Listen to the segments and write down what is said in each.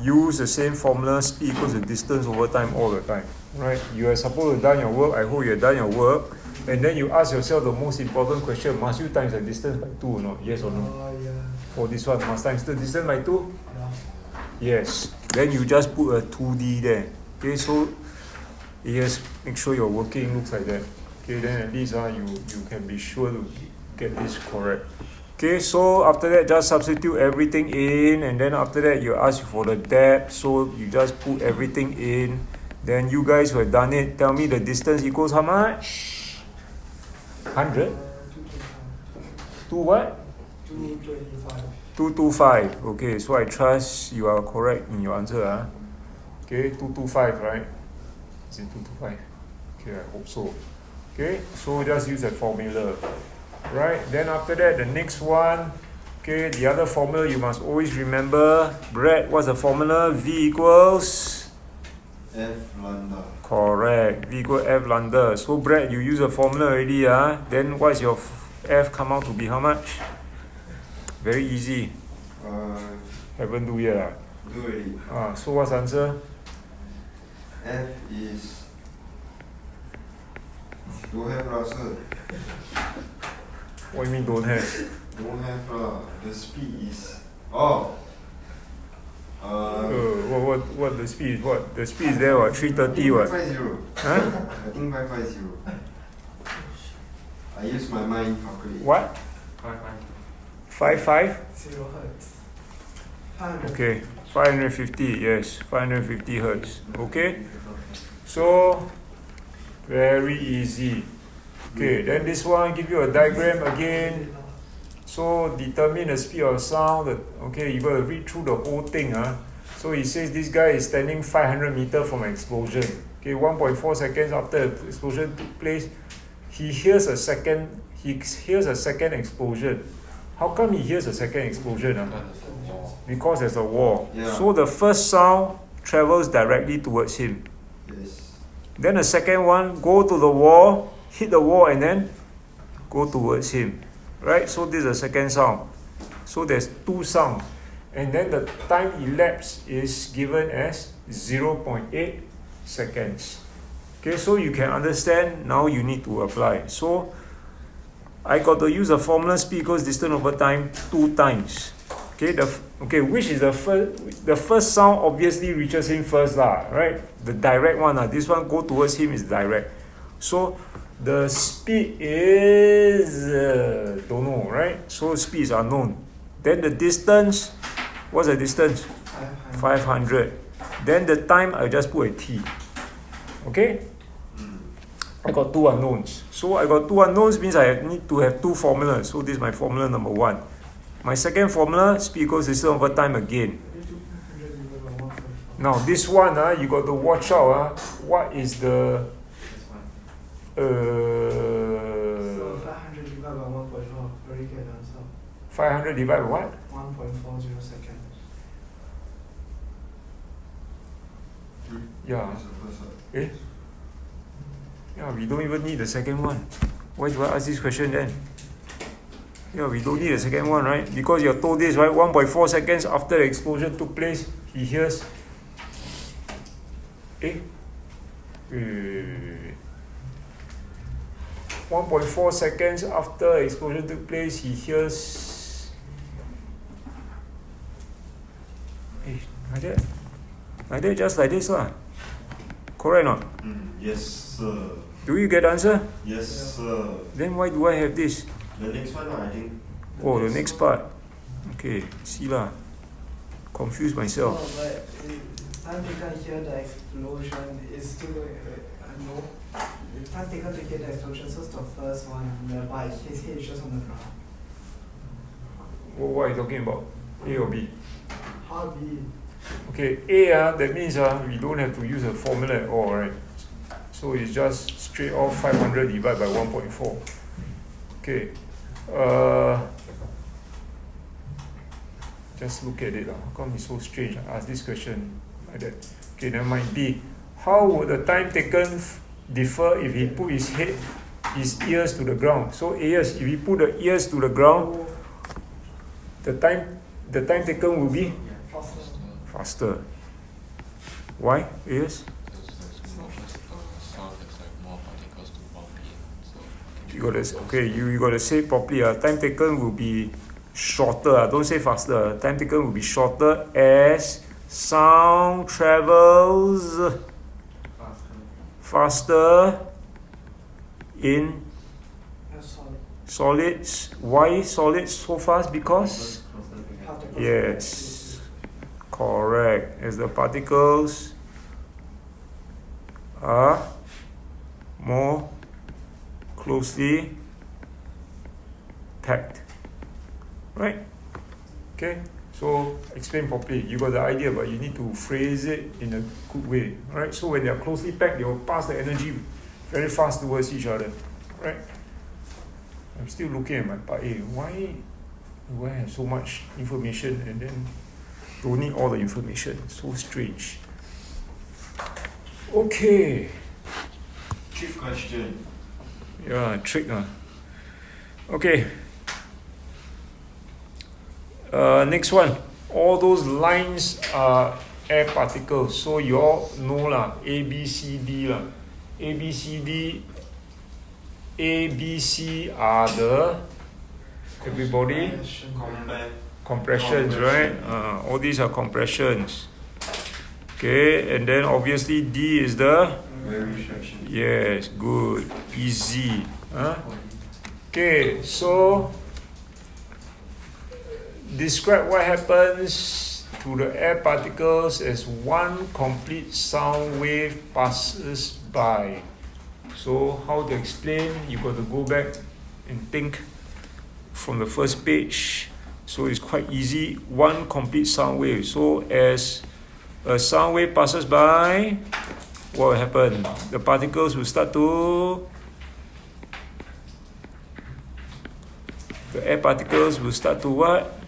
use the same formula, speed equals the distance over time all the time, right? You are supposed to done your work, I hope you have done your work, and then you ask yourself the most important question, must you times the distance by 2 or not? Yes or no? Yeah. For this one, must times the distance by 2? Yeah. Yes. Then you just put a 2D there. Okay, so yes, make sure your working looks like that. Okay, then at least you can be sure to get this correct. Okay, so after that, just substitute everything in, and then after that, you ask for the depth, so you just put everything in. Then you guys who have done it, tell me the distance equals how much? 100? 2 what? 225. 225. Okay, so I trust you are correct in your answer. Okay, 225, right? Is it 225? Okay, I hope so. Okay, so just use that formula. Right, then after that, the next one, okay, the other formula you must always remember. Brad, what's the formula? V equals? F lambda. Correct, V equals F lambda. So Brad, you use the formula already, then what's your F come out to be how much? Very easy. Haven't do yet. Do already. So what's the answer? F is... Don't have lah, sir. What do you mean don't have? Don't have lah. The speed is... What the speed is what? The speed is there what? 330 what? 550. Huh? I think 550. I use my mind calculate. What? 55? 0 hertz. 500. Okay, 550, yes, 550 hertz. Okay, so very easy. Okay, then this one give you a diagram again. So determine the speed of sound. Okay, you got to read through the whole thing. So he says this guy is standing 500 meters from an explosion. Okay, 1.4 seconds after the explosion took place, he hears a second explosion. How come he hears a second explosion? Because there's a wall. Yeah. So the first sound travels directly towards him. Yes. Then the second one go to the wall, hit the wall, and then go towards him. Right? So this is the second sound. So there's 2 sounds. And then the time elapsed is given as 0.8 seconds. Okay, so you can understand, now you need to apply. So I got to use the formula speed equals distance over time 2 times. Okay, which is the first sound obviously reaches him first lah, right? The direct one this one go towards him is direct. So the speed is don't know, right? So speed is unknown. Then the distance, what's the distance? 500. Then the time I just put a T. Okay? I got 2 unknowns. So I got 2 unknowns means I need to have 2 formulas. So this is my formula number 1. My second formula, speed equals distance over time again. Now this one, you got to watch out. What is the... So 500 divided by 1.4, very good answer. 500 divided by what? 1.40 seconds. Yeah. That's the first one. Yeah, we don't even need the second one. Why do I ask this question then? Yeah, we don't need the second one, right? Because you're told this, right? 1.4 seconds after the explosion took place, he hears... 1.4 seconds after the explosion took place, he hears... like that? Like that, just like this lah. Correct or not? Yes, sir. Do you get the answer? Yes, sir. Then why do I have this? The next one, I think. Oh, the next part. Okay, see lah. Confused myself. No, but time taken here the explosion is still no. The time taken to hear the explosion, so it's the first one nearby. His head is just on the ground. What are you talking about? A or B? How be? Okay, A, that means we don't have to use a formula at all, right? So it's just straight off 500 divided by 1.4. Okay. Just look at it. How come it's so strange? I ask this question like that. Okay, never mind. B. How would the time taken differ if he put his ears to the ground? So ears, if he put the ears to the ground, the time taken will be faster. Why? Yes? Because there's more sound, there's like more particles to bump in. So You gotta okay. You gotta say properly. Time taken will be shorter. Don't say faster. Time taken will be shorter as sound travels faster in Solid. solids. Why solids so fast? Because Particles. yes, correct. As the particles are more closely packed. Right? Okay? So explain properly. You got the idea, but you need to phrase it in a good way. Right? So when they are closely packed, they will pass the energy very fast towards each other. Right? I'm still looking at my part A. Why do I have so much information and then don't need all the information? So strange. Okay. Chief question. Yeah, trick. Okay. Next one. All those lines are air particles. So you all know lah. A, B, C, D lah. A, B, C, D. A, B, C are the everybody compressions, right? All these are compressions. Okay, and then obviously D is the Rarefaction. yes, good, easy. Okay, so describe what happens to the air particles as one complete sound wave passes by. So how to explain? You got to go back and think from the first page. So it's quite easy. One complete sound wave. So as a sound wave passes by, what will happen? The particles will start to the air particles will start to what?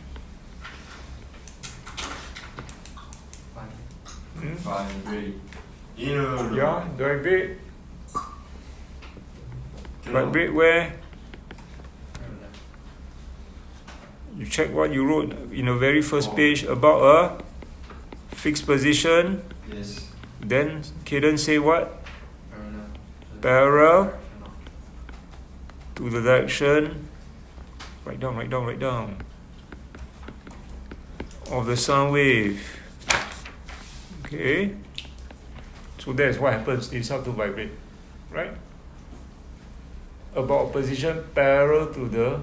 Vibrate. Inner. Yeah, vibrate. Vibrate where? You check what you wrote in the very first page about a fixed position. Yes. Then Kaden say what? Parallel to the direction. Write down. Of the sound wave. Okay. So that's what happens. They start to vibrate. Right? About position parallel to the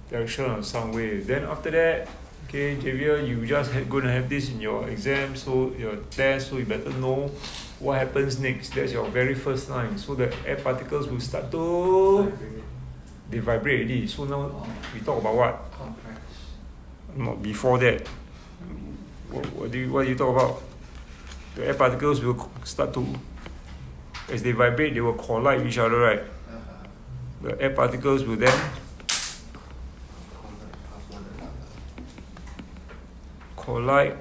direction of sound wave. Then after that, okay, Javier, you just gonna have this in your exam, so your test, so you better know what happens next. That's your very first line. So the air particles will start to they vibrate already. So now we talk about what? Not before that. What do you talk about? The air particles will start to, as they vibrate, they will collide with each other, right? The air particles will then collide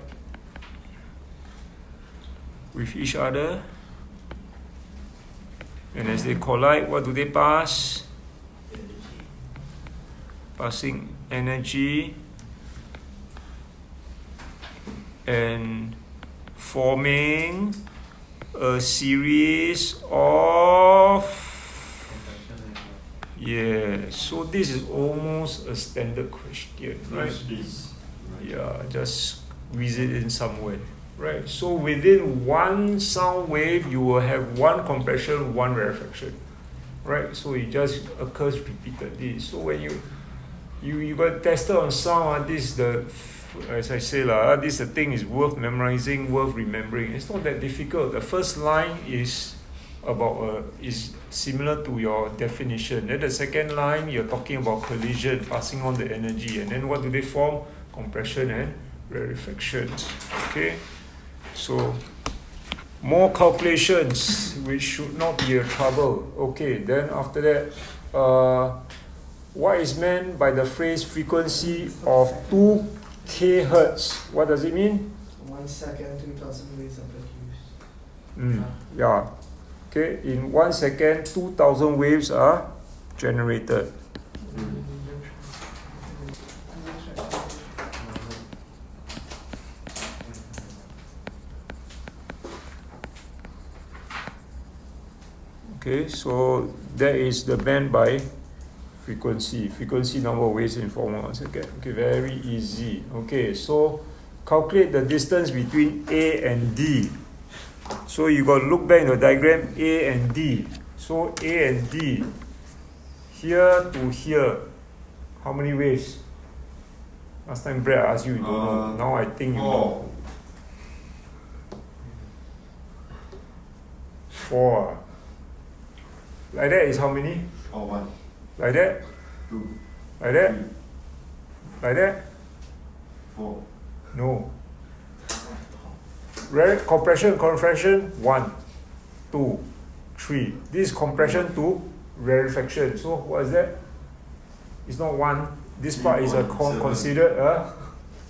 with each other, and as they collide, what do they pass? Passing energy and forming a series of so this is almost a standard question, right? Please. Yeah, just squeeze it in somewhere, right? So within one sound wave, you will have one compression, one rarefaction, right? So it just occurs repeatedly. So when you got tested on sound, this is the, as I say this the thing is worth memorizing, worth remembering. It's not that difficult. The first line is about is similar to your definition. Then the second line, you're talking about collision, passing on the energy, and then what do they form? Compression and rarefaction. Okay, so more calculations, which should not be a trouble. Okay, then after that, what is meant by the phrase frequency of 2 kHz? What does it mean? 1 second, 2000 waves are produced. Yeah. Okay, in 1 second, 2000 waves are generated. Okay, so that is the band by frequency. Frequency, number of waves in 4 1 second. Okay, very easy. Okay, so calculate the distance between A and D. So you got to look back in the diagram, A and D. So A and D, here to here, how many waves? Last time Brad asked you, you don't know. Now I think you know. 4. Like that is how many? 1, Like that? 2, Like that? 3, Like that? 4. No. Compression, 1, 2, 3. This is compression to rarefaction. So what is that? It's not 1. This part is considered a,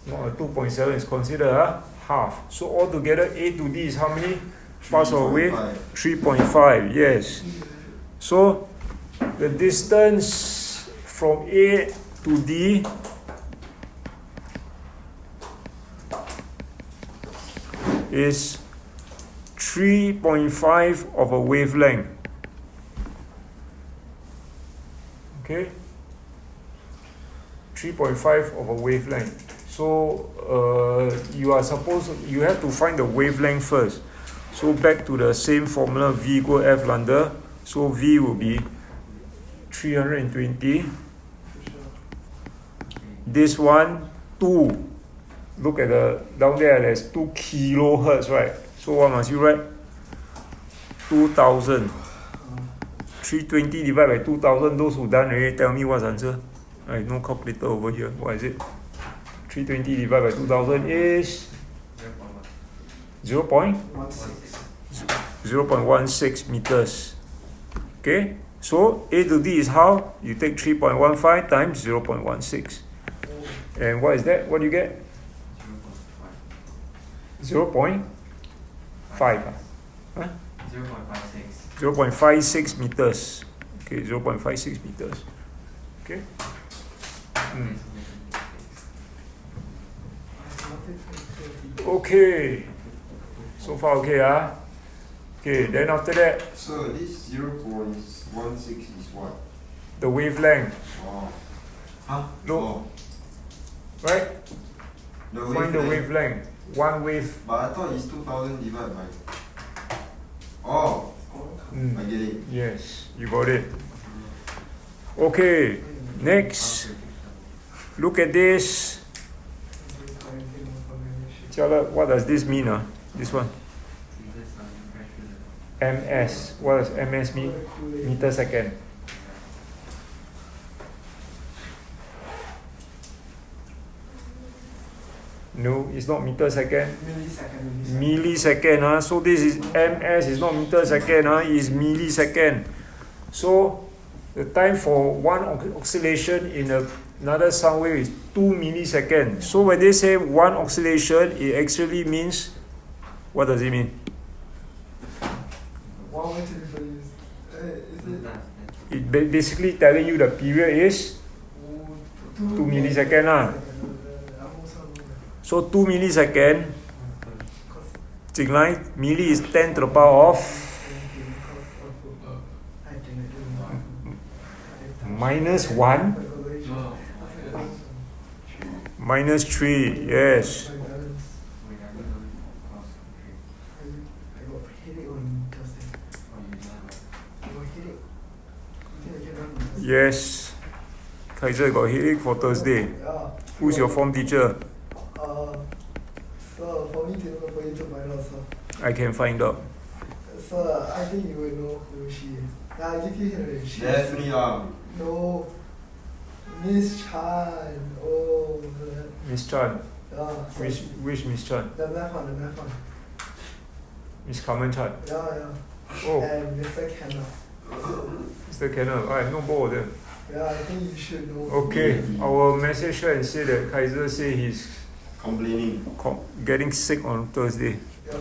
not a 2.7, it's considered a half. So altogether A to D is how many parts of wave? 3.5, yes. So the distance from A to D is 3.5 of a wavelength. Okay? 3.5 of a wavelength. So you have to find the wavelength first. So back to the same formula, V equal F lambda. So V will be 320. This one, 2. Look at the down there, there's 2 kilohertz, right? So what must you write? 2000. 320 divided by 2000. Those who done already, tell me what's the answer. Right, no calculator over here. What is it? 320 divided by 2000 is 0.16 meters. Okay, so A to D is how? You take 3.15 times 0.16. And what is that? What do you get? 0.5. Huh? 0.56 meters. Okay, 0.56 meters. Okay. Okay. So far okay, huh? Okay, then after that, So this 0.16 is what? the wavelength, Oh. Huh? No. Oh. right? The Find the wavelength. One wave. But I thought it's 2000 divided by. Oh, I get it. Yes, you got it. Okay, next. Look at this. Chala, what does this mean? This one. MS. What does MS mean? Meter second. No, it's not meter second. Millisecond. So this is ms, is not meter second. Is millisecond. So the time for one oscillation in another sound wave is 2 milliseconds. So when they say one oscillation, it actually means, what does it mean? It basically telling you the period is 2 milliseconds. So 2 milliseconds, 9 milli is 10 to the power of minus 1 minus 3, yes. Yes. Kaiser got headache for Thursday. Who's your form teacher? Sir, for me to know, for you to find out, sir. I can find out. Sir, I think you will know who she is. Yeah, I give you her name. Definitely No, Miss Chan. Oh, Miss Chan. yeah. Which Miss Chan? The math one. Miss Carmen Chan. Yeah. Oh, And Mr. Kenner. Mr. Kenneth. I have no both of them. Yeah, I think you should know. Okay, I will message her and say that Kaiser say he's complaining. getting sick on Thursday. Yeah.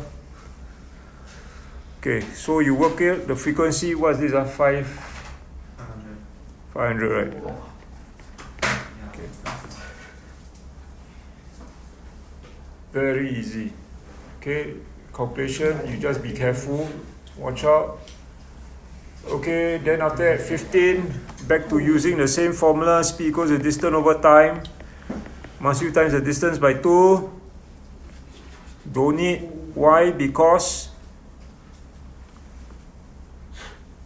Okay, so you work it, the frequency, what's this? 500, right? Okay. Very easy. Okay, calculation, you just be careful, watch out. Okay, then after that 15, back to using the same formula, speed equals the distance over time. Must you times the distance by 2. Don't need. Why? Because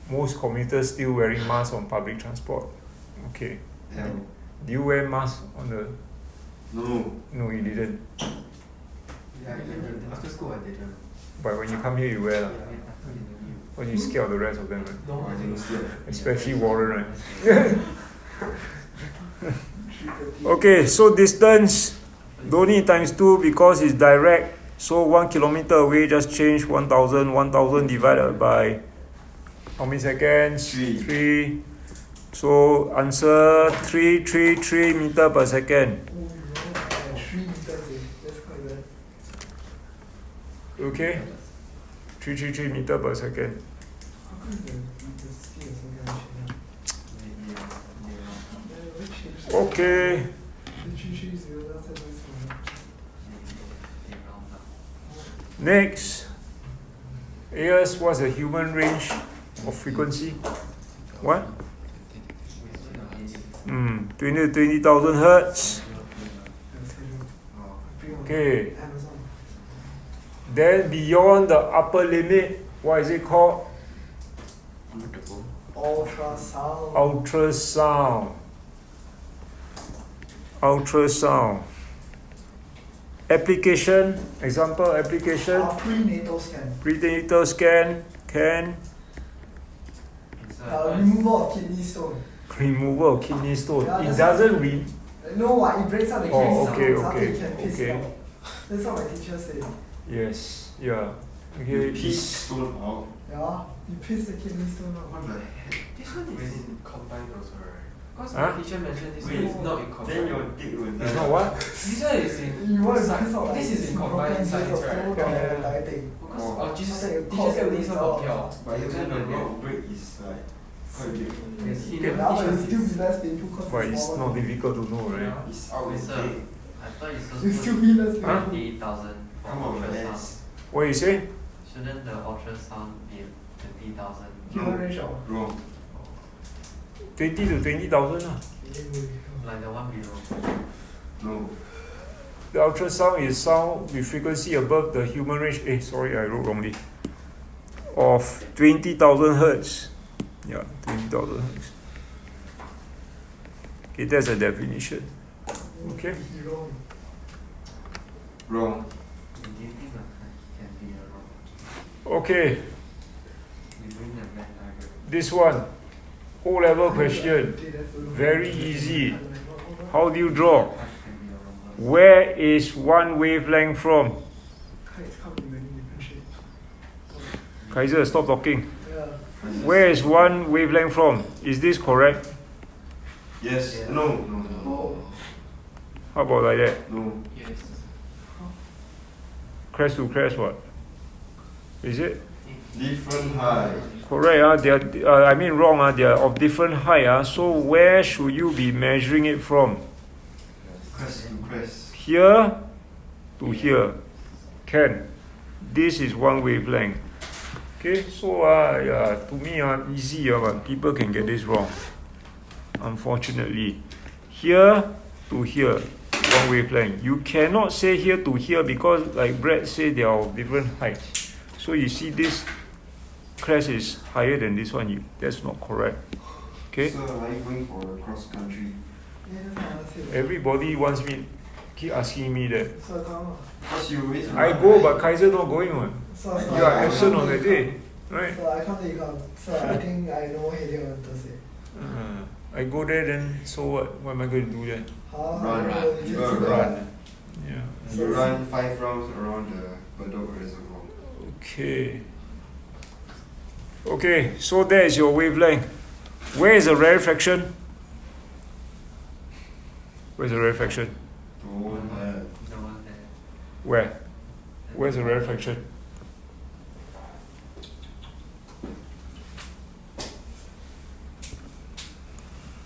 most commuters still wearing masks on public transport. Okay. L. Do you wear mask on the... No. No, you didn't. Yeah, I didn't. After school, I didn't. But when you come here, you wear. Yeah, lah. I didn't. When you scared of the rest of them. Right? No, I think still. Especially Warren, right? Okay, so distance, don't need times 2 because it's direct. So 1 kilometer away, just change 1000. 1000 divided by how many seconds? 3. 3. So answer 333 meter per second. Oh, no, 3 meters, that's quite bad. Okay? 333 meter per second. How come the speed is so kind of Okay. The 330, that's a nice one. Next. Here's what's the human range of frequency? What? 20 to 20,000 hertz. Okay. Amazon. Then beyond the upper limit, what is it called? Ultrasound. Ultrasound. Ultrasound. Application, example application, Prenatal scan. prenatal scan, can Removal of kidney stone. removal of kidney stone. Yeah, It that's doesn't No, what? It breaks up the Oh, kidney okay, stones after okay, you can piss it okay. out. That's what my teacher said. Yes, yeah. Okay, You it's- piss stone out. Yeah, you piss the kidney stone out. What the heck? This one is in combined also, right? Because Huh? my teacher mentioned this one Wait, is not in then your combined. dick will die. it's not what? This one is in You want to sci- piss out like This is in combined broken science, pieces of right? stone Yeah, or yeah, the yeah. entire thing. Because Oh. teacher After you teacher said this one cough, got pure. But even the rock break is like quite big. Yes, he Okay. never Now teach it will us still this. be less painful because But it's smaller. not difficult to know, right? Yeah. It's out Yes, the sir. dick. I thought it's It will supposed still to be less Huh? painful. be 20,000 for Come on, ultrasound. let's. What you say? Shouldn't the ultrasound be 20,000? Human ratio. Wrong. 20 to 20,000 lah. Like the one below. No. The ultrasound is sound with frequency above the human range. Sorry, I wrote wrongly. Of 20,000 hertz. Yeah, 20,000 hertz. Okay, that's a definition. Okay. Wrong. Wrong. Do you think that can be wrong? Okay, We bring the Venn diagram. this one. O-level question. Very easy. How do you draw? What can be a wrong? Where is one wavelength from? Kites come in many different shapes. Kaiser, stop talking. Yeah. Where is one wavelength from? Is this correct? Yes. Yeah. No. No. No. Oh. How about like that? No. Yes. Crest to crest, what? Is it? Different height. Correct, they are, I mean wrong, they are of different height. So where should you be measuring it from? Crest to crest. Here to here. Can. This is one wavelength. Okay, so yeah, to me easy, but people can get this wrong. Unfortunately. Here to here, one wavelength. You cannot say here to here because like Brad said, they are of different heights. So you see this crest is higher than this one, that's not correct. Okay? So are you going for a cross country? Yeah, that's what I asked you. Everybody wants me, keep asking me that. So come on. Because you always I run, go, right? but Kaiser not going on. So You are I absent can't on that take day, it. right? So I can't take it out. So I think I know heading on Thursday. I go there, then so what? What am I going to do there? Run. Oh, You you gotta can see run. that. Yeah. You run 5 rounds around the Bedok Reservoir. Okay. Okay, so there is your wavelength. Where is the rarefaction? Where's the rarefaction? Don't The one there. Where? Where's the rarefaction?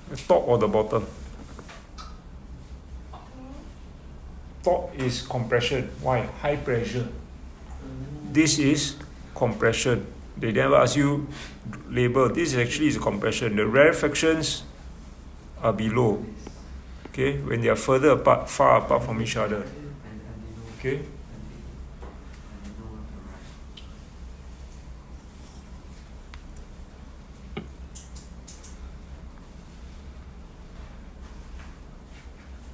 The top or the bottom? Top is compression. Why? High pressure. This is compression. They never ask you label. This actually is compression. The rarefactions are below. Okay, when they are further apart, far apart from each other. Okay.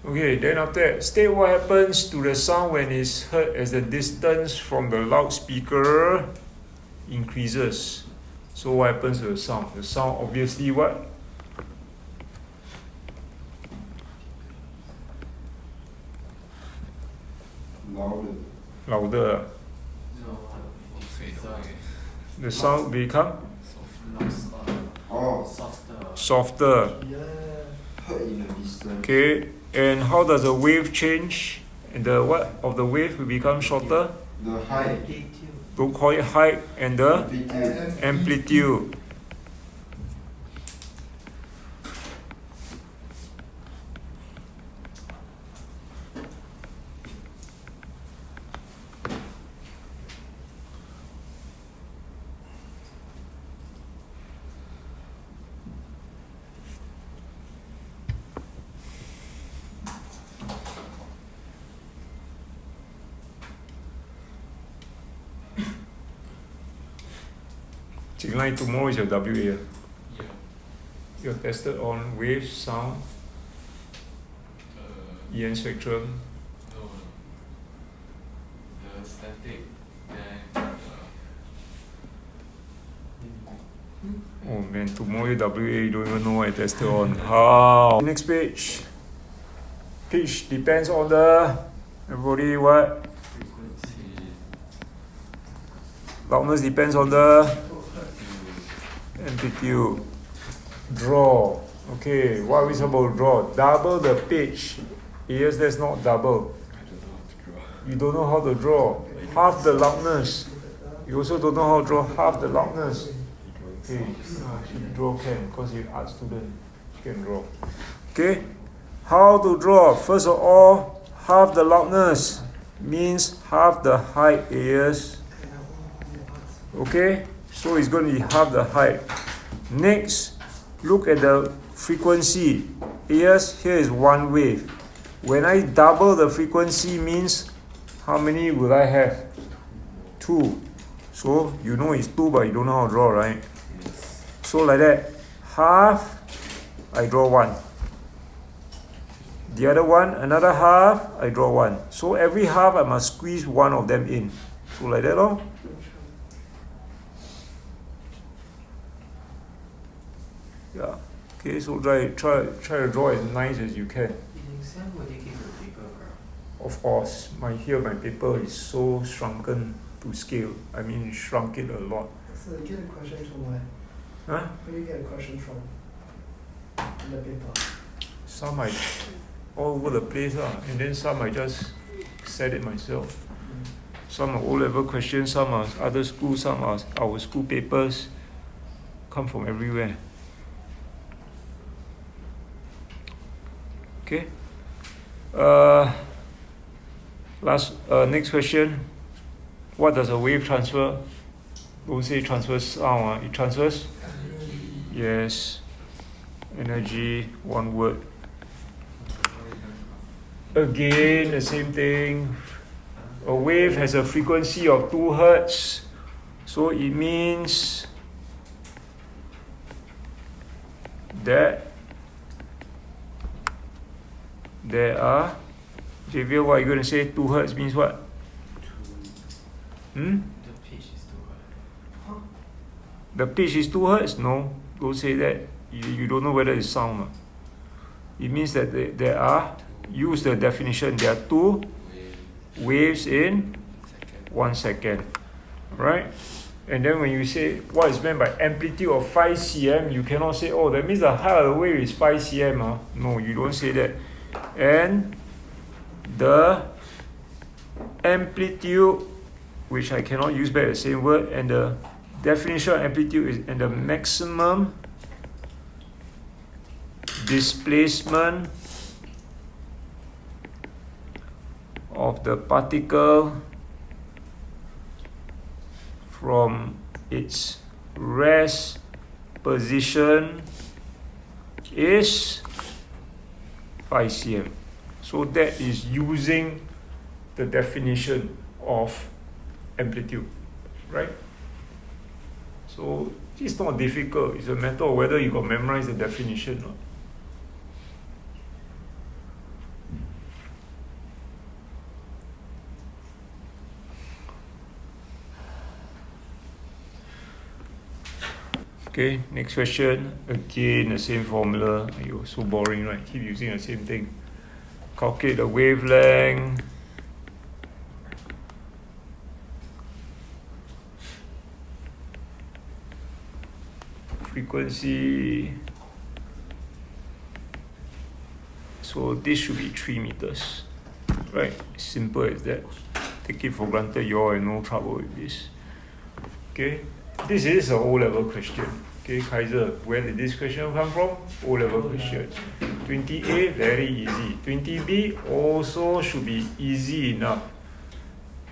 Okay, then after that, state what happens to the sound when it's heard as the distance from the loudspeaker increases. So what happens to the sound? The sound obviously what? Louder. Louder. Fade away. The sound become Oh, softer. Yeah. heard in the distance. Okay, and how does the wave change? And the what of the wave will become shorter? The height. Don't call it height and the Amplitude. amplitude. Like tomorrow is your WA. Yeah. You're tested on wave, sound, EN spectrum. No. The static, then Oh man, tomorrow your WA, you don't even know what I tested on. How? Next page. Pitch depends on the everybody what? frequency, Loudness depends on the amplitude. Draw. Okay, what are we supposed to draw? Double the pitch. Yes, that's not double. I don't know how to draw. You don't know how to draw. Half the loudness. You also don't know how to draw half the loudness. Okay, you draw can because you're art student. You can draw. Okay, how to draw? First of all, half the loudness means half the height is. Okay, so it's going to be half the height. Next, look at the frequency. Yes, here is one wave. When I double the frequency means how many will I have? 2. So you know it's 2 but you don't know how to draw, right? So like that, half, I draw 1. The other one, another half, I draw 1. So every half I must squeeze one of them in. So like that, lor. Yeah. Okay, so try to draw as nice as you can. In exam, will they give a paper? Of course, my paper is so shrunken to scale. I mean, shrunk it a lot. So you get a question from where? Huh? Where do you get a question from? In the paper. Some I all over the place, and then some I just said it myself. Some are O-level questions, some are other schools, some are our school papers. Come from everywhere. Okay. Next question. What does a wave transfer? Don't say transfers sound. It transfers? Yes. Energy, one word. Again, the same thing. A wave has a frequency of 2 hertz. So it means that there are, Javier, what are you going to say? 2 hertz means what? Hmm? The pitch is too high. The pitch is 2 hertz? No, don't say that. You don't know whether it's sound. It means that there are, use the definition, there are 2 waves in 1 second. Right? And then when you say what is meant by amplitude of 5 cm, you cannot say, oh, that means the height of the wave is 5 cm. No, you don't say that. And the amplitude, which I cannot use back the same word, and the definition of amplitude is and the maximum displacement of the particle from its rest position is 5 cm. So that is using the definition of amplitude, right? So it's not difficult. It's a matter of whether you got memorize the definition or not. Okay, next question. Again, the same formula. Aiyo, so boring, right? Keep using the same thing. Calculate the wavelength. Frequency. So this should be 3 meters. Right? Simple as that. Take it for granted you all have no trouble with this. Okay? This is an O-level question. Okay, Kaiser, where did this question come from? O-level question. 20A, very easy. 20B also should be easy enough.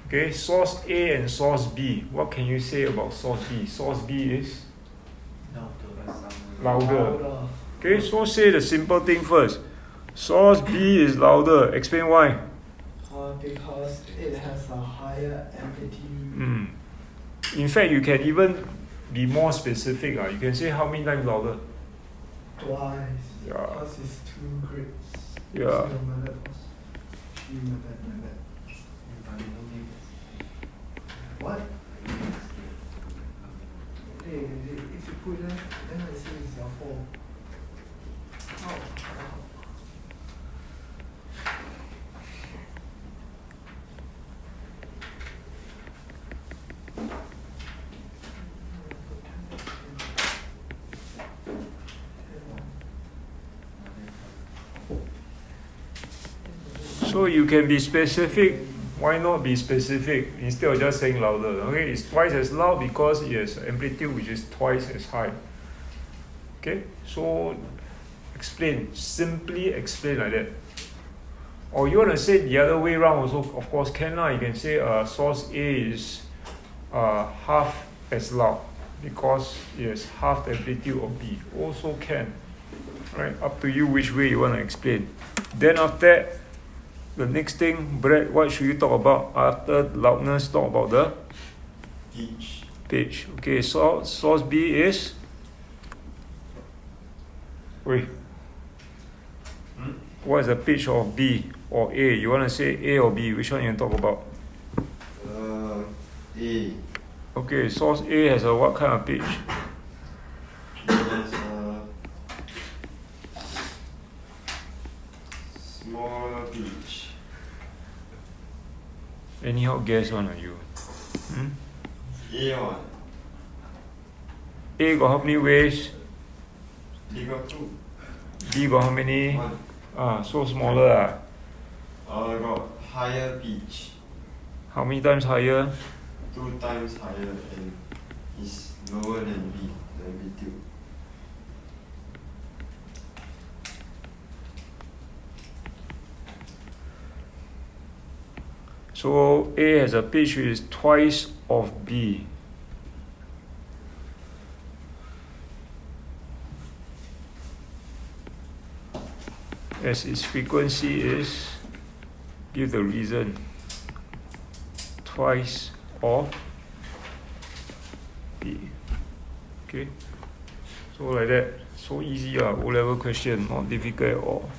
Okay, source A and source B. What can you say about source B? Source B is louder. Okay, so say the simple thing first. Source B is louder. Explain why. Because it has a higher amplitude. In fact, you can even be more specific. You can say how many times louder. Twice. Yeah. Because it's too great. Yeah. What? Hey, if you put that, then I say it's your fault. How? So you can be specific. Why not be specific instead of just saying louder? Okay, it's twice as loud because it has amplitude which is twice as high. Okay, so explain, simply explain like that. Or you want to say the other way around also, of course can lah. You can say source A is half as loud because it has half the amplitude of B. Also can. Right, up to you which way you want to explain. Then after that, the next thing, Brad, what should you talk about after loudness? Talk about the pitch. Okay, so source B is. Wait. What is the pitch of B or A? You want to say A or B? Which one you want to talk about? A. Okay, source A has a what kind of pitch? There's a smaller pitch. Anyhow, guess one are you? A1. A got how many waves? B got 2. B got how many? 1. So smaller. Got higher pitch. How many times higher? 2 times higher and is lower than B, the amplitude. So A has a pitch which is twice of B. As its frequency is, give the reason, twice of B. Okay, so like that, so easy O-level question, not difficult at all.